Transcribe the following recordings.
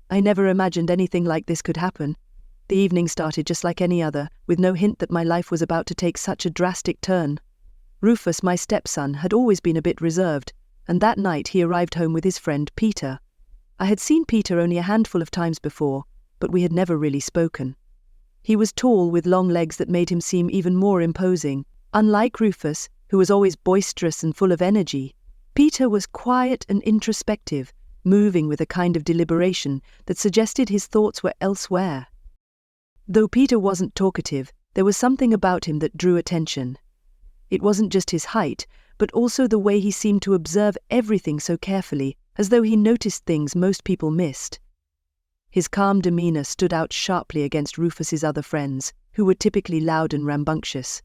I never imagined anything like this could happen. The evening started just like any other, with no hint that my life was about to take such a drastic turn. Rufus, my stepson, had always been a bit reserved, and that night he arrived home with his friend Peter. I had seen Peter only a handful of times before, but we had never really spoken. He was tall with long legs that made him seem even more imposing. Unlike Rufus, who was always boisterous and full of energy, Peter was quiet and introspective, moving with a kind of deliberation that suggested his thoughts were elsewhere. Though Peter wasn't talkative, there was something about him that drew attention. It wasn't just his height, but also the way he seemed to observe everything so carefully, as though he noticed things most people missed. His calm demeanor stood out sharply against Rufus's other friends, who were typically loud and rambunctious.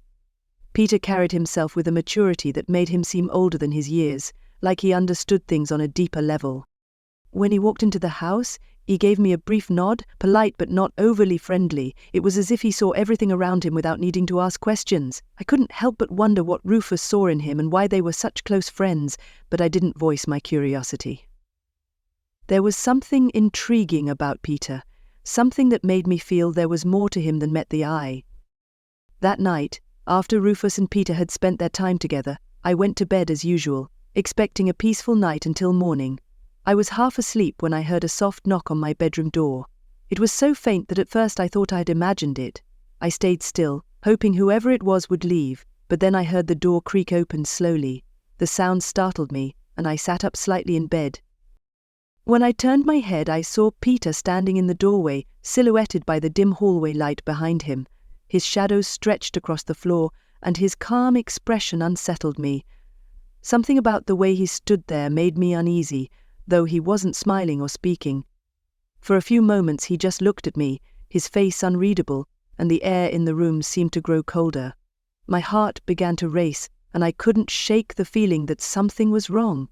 Peter carried himself with a maturity that made him seem older than his years, like he understood things on a deeper level. When he walked into the house, he gave me a brief nod, polite but not overly friendly. It was as if he saw everything around him without needing to ask questions. I couldn't help but wonder what Rufus saw in him and why they were such close friends, but I didn't voice my curiosity. There was something intriguing about Peter, something that made me feel there was more to him than met the eye. That night, after Rufus and Peter had spent their time together, I went to bed as usual, expecting a peaceful night until morning. I was half asleep when I heard a soft knock on my bedroom door. It was so faint that at first I thought I'd imagined it. I stayed still, hoping whoever it was would leave, but then I heard the door creak open slowly. The sound startled me, and I sat up slightly in bed. When I turned my head, I saw Peter standing in the doorway, silhouetted by the dim hallway light behind him. His shadows stretched across the floor, and his calm expression unsettled me. Something about the way he stood there made me uneasy, though he wasn't smiling or speaking. For a few moments he just looked at me, his face unreadable, and the air in the room seemed to grow colder. My heart began to race, and I couldn't shake the feeling that something was wrong.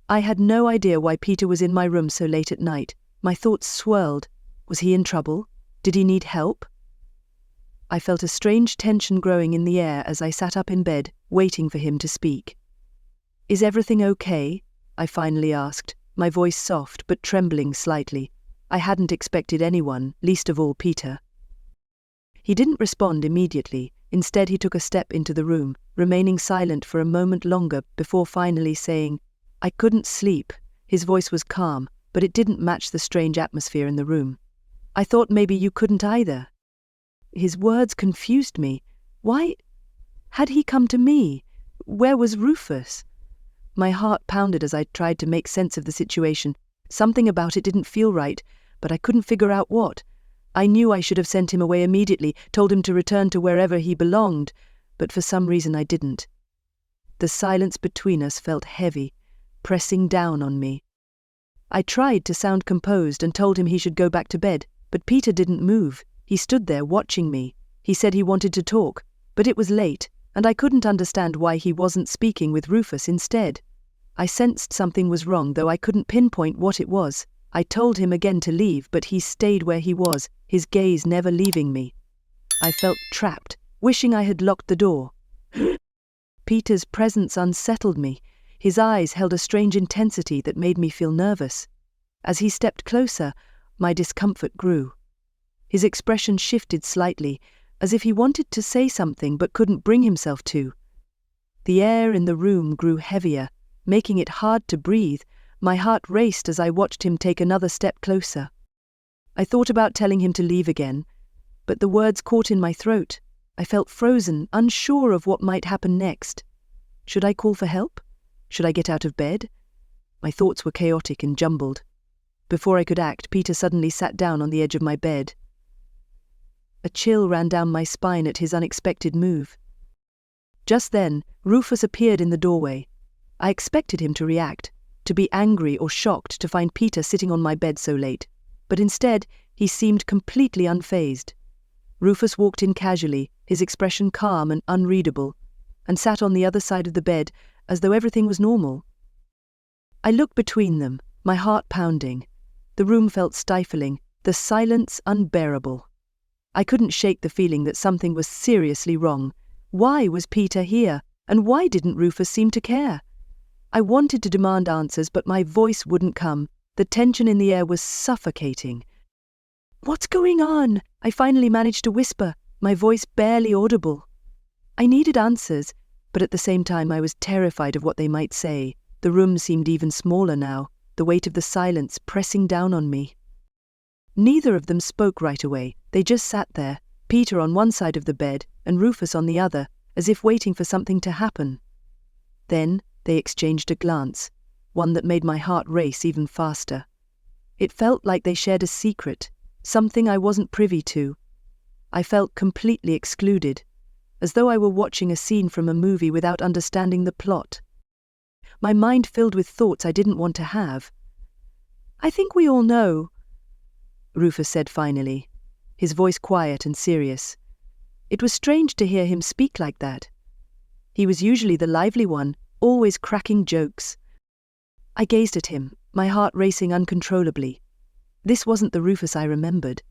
I had no idea why Peter was in my room so late at night. My thoughts swirled. Was he in trouble? Did he need help? I felt a strange tension growing in the air as I sat up in bed, waiting for him to speak. "Is everything okay?" I finally asked, my voice soft but trembling slightly. I hadn't expected anyone, least of all Peter. He didn't respond immediately. Instead, he took a step into the room, remaining silent for a moment longer before finally saying, "I couldn't sleep." His voice was calm, but it didn't match the strange atmosphere in the room. "I thought maybe you couldn't either." His words confused me. Why had he come to me? Where was Rufus? My heart pounded as I tried to make sense of the situation. Something about it didn't feel right, but I couldn't figure out what. I knew I should have sent him away immediately, told him to return to wherever he belonged, but for some reason I didn't. The silence between us felt heavy, pressing down on me. I tried to sound composed and told him he should go back to bed, but Peter didn't move. He stood there watching me. He said he wanted to talk, but it was late, and I couldn't understand why he wasn't speaking with Rufus instead. I sensed something was wrong, though I couldn't pinpoint what it was. I told him again to leave, but he stayed where he was, his gaze never leaving me. I felt trapped, wishing I had locked the door. Peter's presence unsettled me. His eyes held a strange intensity that made me feel nervous. As he stepped closer, my discomfort grew. His expression shifted slightly, as if he wanted to say something but couldn't bring himself to. The air in the room grew heavier, making it hard to breathe. My heart raced as I watched him take another step closer. I thought about telling him to leave again, but the words caught in my throat. I felt frozen, unsure of what might happen next. Should I call for help? Should I get out of bed? My thoughts were chaotic and jumbled. Before I could act, Peter suddenly sat down on the edge of my bed. A chill ran down my spine at his unexpected move. Just then, Rufus appeared in the doorway. I expected him to react, to be angry or shocked to find Peter sitting on my bed so late, but instead he seemed completely unfazed. Rufus walked in casually, his expression calm and unreadable, and sat on the other side of the bed as though everything was normal. I looked between them, my heart pounding. The room felt stifling, the silence unbearable. I couldn't shake the feeling that something was seriously wrong. Why was Peter here, and why didn't Rufus seem to care? I wanted to demand answers, but my voice wouldn't come. The tension in the air was suffocating. "What's going on?" I finally managed to whisper, my voice barely audible. I needed answers, but at the same time I was terrified of what they might say. The room seemed even smaller now, the weight of the silence pressing down on me. Neither of them spoke right away. They just sat there, Peter on one side of the bed and Rufus on the other, as if waiting for something to happen. Then they exchanged a glance, one that made my heart race even faster. It felt like they shared a secret, something I wasn't privy to. I felt completely excluded, as though I were watching a scene from a movie without understanding the plot. My mind filled with thoughts I didn't want to have. "I think we all know," Rufus said finally, his voice quiet and serious. It was strange to hear him speak like that. He was usually the lively one, always cracking jokes. I gazed at him, my heart racing uncontrollably. This wasn't the Rufus I remembered.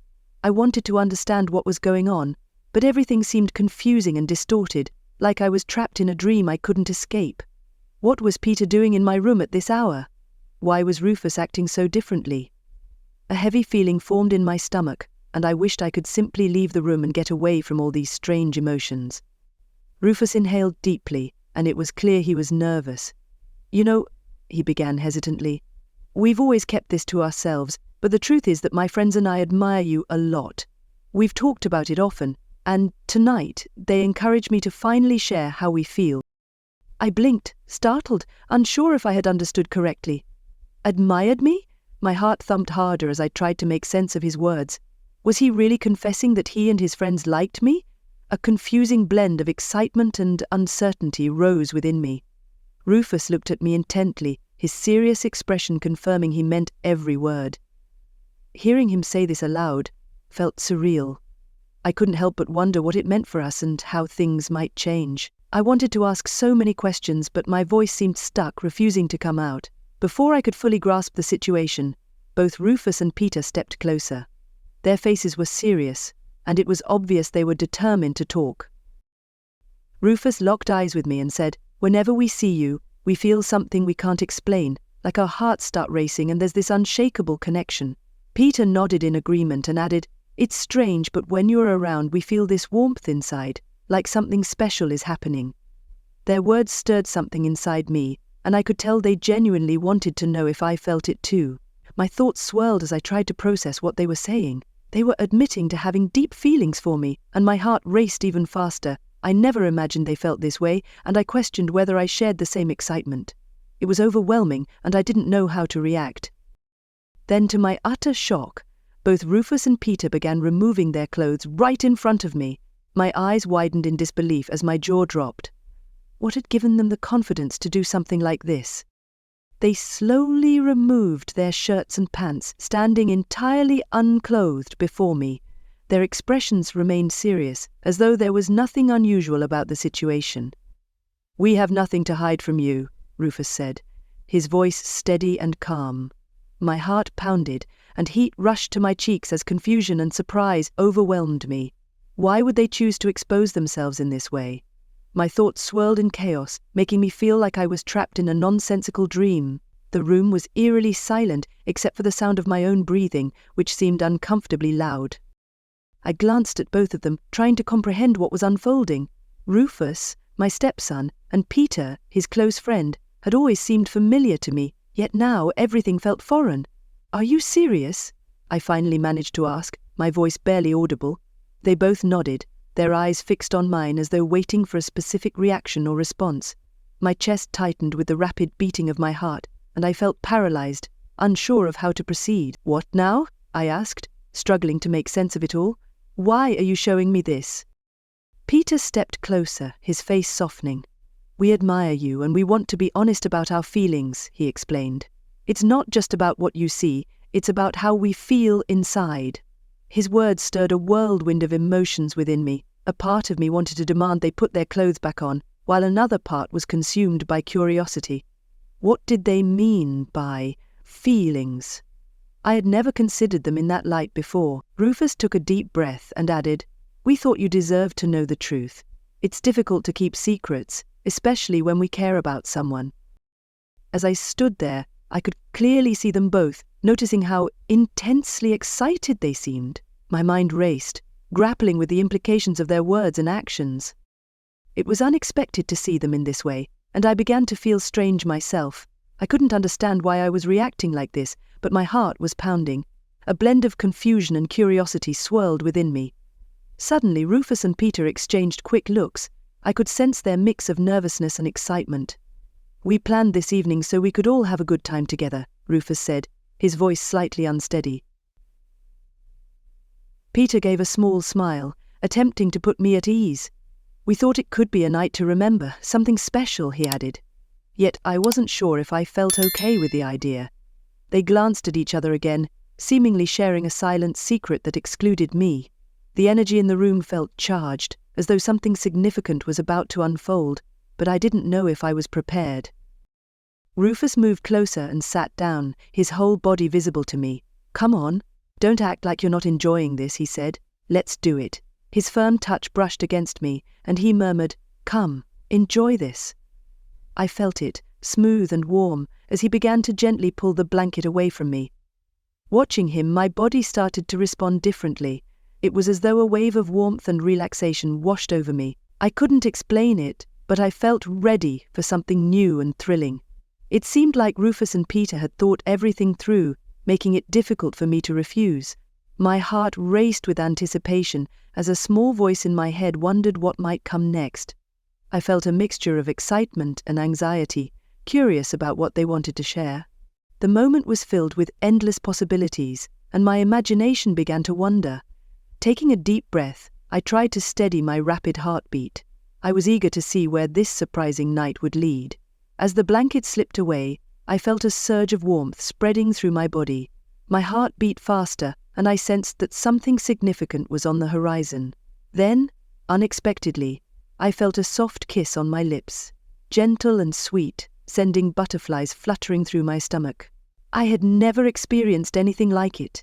I wanted to understand what was going on, but everything seemed confusing and distorted, like I was trapped in a dream I couldn't escape. What was Peter doing in my room at this hour? Why was Rufus acting so differently? A heavy feeling formed in my stomach, and I wished I could simply leave the room and get away from all these strange emotions. Rufus inhaled deeply, and it was clear he was nervous. "You know," he began hesitantly, "we've always kept this to ourselves, but the truth is that my friends and I admire you a lot. We've talked about it often, and tonight they encouraged me to finally share how we feel." I blinked, startled, unsure if I had understood correctly. Admired me? My heart thumped harder as I tried to make sense of his words. Was he really confessing that he and his friends liked me? A confusing blend of excitement and uncertainty rose within me. Rufus looked at me intently, his serious expression confirming he meant every word. Hearing him say this aloud felt surreal. I couldn't help but wonder what it meant for us and how things might change. I wanted to ask so many questions, but my voice seemed stuck, refusing to come out. Before I could fully grasp the situation, both Rufus and Peter stepped closer. Their faces were serious, and it was obvious they were determined to talk. Rufus locked eyes with me and said, "Whenever we see you, we feel something we can't explain, like our hearts start racing and there's this unshakable connection." Peter nodded in agreement and added, "It's strange, but when you're around we feel this warmth inside, like something special is happening." Their words stirred something inside me, and I could tell they genuinely wanted to know if I felt it too. My thoughts swirled as I tried to process what they were saying. They were admitting to having deep feelings for me, and my heart raced even faster. I never imagined they felt this way, and I questioned whether I shared the same excitement. It was overwhelming, and I didn't know how to react. Then, to my utter shock, both Rufus and Peter began removing their clothes right in front of me. My eyes widened in disbelief as my jaw dropped. What had given them the confidence to do something like this? They slowly removed their shirts and pants, standing entirely unclothed before me. Their expressions remained serious, as though there was nothing unusual about the situation. "We have nothing to hide from you," Rufus said, his voice steady and calm. My heart pounded, and heat rushed to my cheeks as confusion and surprise overwhelmed me. Why would they choose to expose themselves in this way? My thoughts swirled in chaos, making me feel like I was trapped in a nonsensical dream. The room was eerily silent, except for the sound of my own breathing, which seemed uncomfortably loud. I glanced at both of them, trying to comprehend what was unfolding. Rufus, my stepson, and Peter, his close friend, had always seemed familiar to me, yet now everything felt foreign. "Are you serious?" I finally managed to ask, my voice barely audible. They both nodded, their eyes fixed on mine as though waiting for a specific reaction or response. My chest tightened with the rapid beating of my heart, and I felt paralyzed, unsure of how to proceed. "What now?" I asked, struggling to make sense of it all. "Why are you showing me this?" Peter stepped closer, his face softening. "We admire you and we want to be honest about our feelings," he explained. "It's not just about what you see, it's about how we feel inside." His words stirred a whirlwind of emotions within me. A part of me wanted to demand they put their clothes back on, while another part was consumed by curiosity. What did they mean by feelings? I had never considered them in that light before. Rufus took a deep breath and added, "We thought you deserved to know the truth. It's difficult to keep secrets, especially when we care about someone." As I stood there, I could clearly see them both, noticing how intensely excited they seemed. My mind raced, grappling with the implications of their words and actions. It was unexpected to see them in this way, and I began to feel strange myself. I couldn't understand why I was reacting like this, but my heart was pounding. A blend of confusion and curiosity swirled within me. Suddenly, Rufus and Peter exchanged quick looks. I could sense their mix of nervousness and excitement. "We planned this evening so we could all have a good time together," Rufus said, his voice slightly unsteady. Peter gave a small smile, attempting to put me at ease. "We thought it could be a night to remember, something special," he added. Yet I wasn't sure if I felt okay with the idea. They glanced at each other again, seemingly sharing a silent secret that excluded me. The energy in the room felt charged, as though something significant was about to unfold, but I didn't know if I was prepared. Rufus moved closer and sat down, his whole body visible to me. "Come on, don't act like you're not enjoying this," he said. "Let's do it." His firm touch brushed against me, and he murmured, "Come, enjoy this." I felt it, smooth and warm, as he began to gently pull the blanket away from me. Watching him, my body started to respond differently. It was as though a wave of warmth and relaxation washed over me. I couldn't explain it, but I felt ready for something new and thrilling. It seemed like Rufus and Peter had thought everything through, making it difficult for me to refuse. My heart raced with anticipation as a small voice in my head wondered what might come next. I felt a mixture of excitement and anxiety, curious about what they wanted to share. The moment was filled with endless possibilities, and my imagination began to wander. Taking a deep breath, I tried to steady my rapid heartbeat. I was eager to see where this surprising night would lead. As the blanket slipped away, I felt a surge of warmth spreading through my body. My heart beat faster, and I sensed that something significant was on the horizon. Then, unexpectedly, I felt a soft kiss on my lips, gentle and sweet, sending butterflies fluttering through my stomach. I had never experienced anything like it.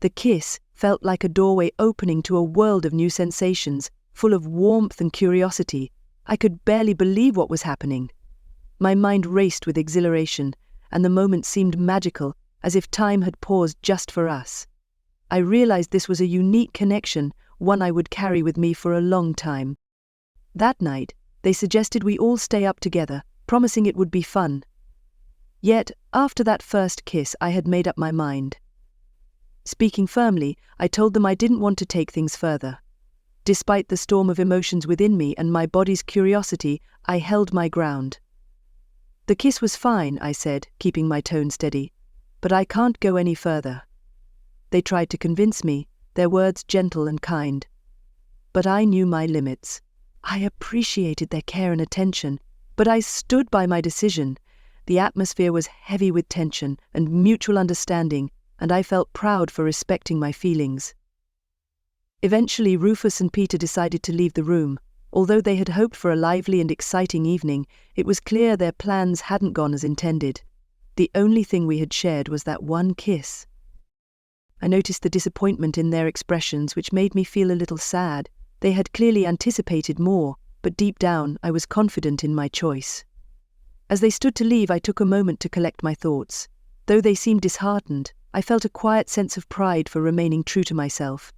The kiss felt like a doorway opening to a world of new sensations, full of warmth and curiosity. I could barely believe what was happening. My mind raced with exhilaration, and the moment seemed magical, as if time had paused just for us. I realized this was a unique connection, one I would carry with me for a long time. That night, they suggested we all stay up together, promising it would be fun. Yet, after that first kiss, I had made up my mind. Speaking firmly, I told them I didn't want to take things further. Despite the storm of emotions within me and my body's curiosity, I held my ground. "The kiss was fine," I said, keeping my tone steady, "but I can't go any further." They tried to convince me, their words gentle and kind. But I knew my limits. I appreciated their care and attention, but I stood by my decision. The atmosphere was heavy with tension and mutual understanding, and I felt proud for respecting my feelings. Eventually, Rufus and Peter decided to leave the room. Although they had hoped for a lively and exciting evening, it was clear their plans hadn't gone as intended. The only thing we had shared was that one kiss. I noticed the disappointment in their expressions, which made me feel a little sad. They had clearly anticipated more, but deep down I was confident in my choice. As they stood to leave, I took a moment to collect my thoughts. Though they seemed disheartened, I felt a quiet sense of pride for remaining true to myself.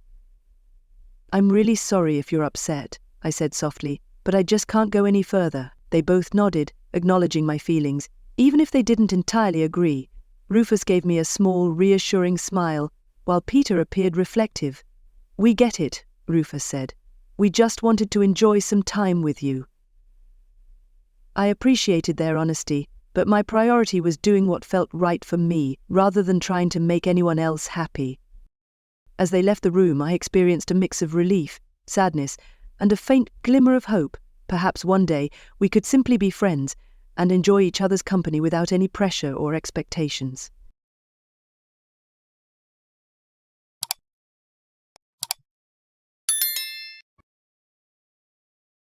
"I'm really sorry if you're upset," I said softly, "but I just can't go any further." They both nodded, acknowledging my feelings, even if they didn't entirely agree. Rufus gave me a small, reassuring smile, while Peter appeared reflective. "We get it," Rufus said. "We just wanted to enjoy some time with you." I appreciated their honesty, but my priority was doing what felt right for me, rather than trying to make anyone else happy. As they left the room, I experienced a mix of relief, sadness, and a faint glimmer of hope. Perhaps one day we could simply be friends and enjoy each other's company without any pressure or expectations.